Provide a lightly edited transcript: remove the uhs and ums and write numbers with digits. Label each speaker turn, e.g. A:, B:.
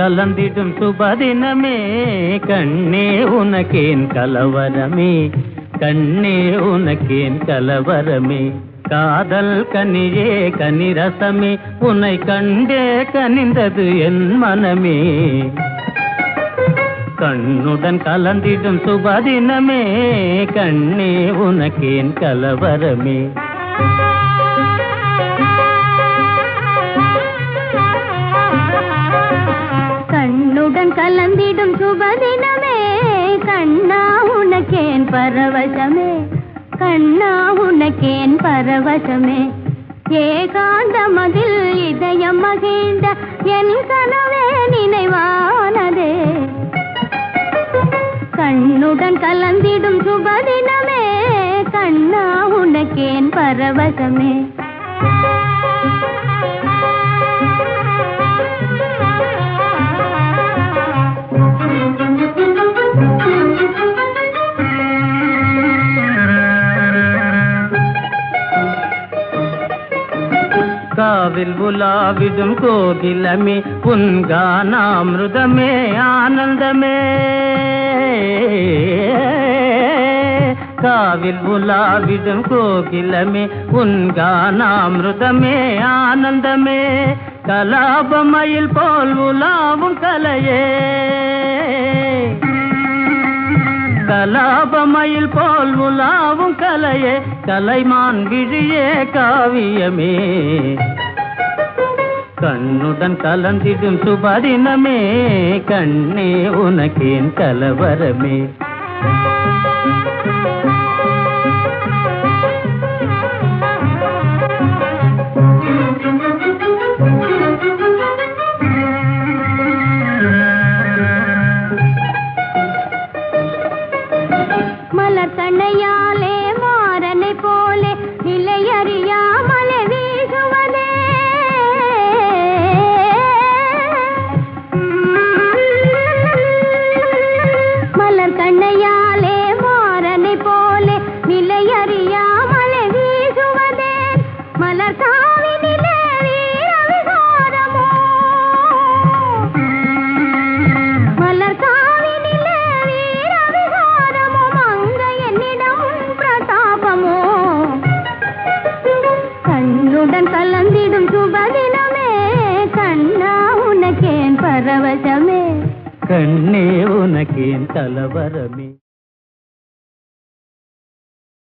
A: கலந்திடும் சுபதினமே கண்ணே உனக்கேன் கலவரமே, கண்ணே உனக்கேன் கலவரமே. காதல் கனியே கனிரசமே, உன்னை கண்டே கனிந்தது என் மனமே. கண்ணுடன் கலந்திடும் சுபதினமே கண்ணே உனக்கேன் கலவரமே.
B: கண்ணுடன் கலந்திடும் சுபதினமே கண்ணா உனக்கேன் பரவசமே, கண்ணா உனக்கேன் பரவசமே. ஏகாந்தமதில் இதயம் மகிழ்ந்த என் கனவே நினைவானதே. கண்ணுடன் கலந்திடும் சுபதினமே கண்ணா உனக்கேன் பரவசமே.
A: காவில் உலாவிடும் கோகிலமே உன் கானாமிருதமே ஆனந்தமே. காவில் உலாவிடும் கோகிலமே உன் கானாமிருதமே ஆனந்தமே. கலாபமயில் போல் உலாவும் கலையே, கலாபமயில் போல் உலாவும் கலையே. கலைமான் விழியே காவியமே. கண்ணுடன் கலந்திடும் சுபதினமே கண்ணே உனக்கேன் கலவரமே.
B: மலர் கண்ணையாலே மாறனை போலே நிலையறியாமலே வீசுவதே. மலர் கண்ணையாலே மாறனை போலே நிலையறியாமலே வீசுவதே. மலர் காவினிலே வீர விகாரமோ, மலர் காவினிலே வீர விகாரமோ. மங்கையனிடம் பிரதாபமோ. கண்ணுடன் கலந்திடும் சுபதினமே கண்ணா உனக்கேன் பரவசமே,
A: கண்ணே உனக்கேன் கலவரமே.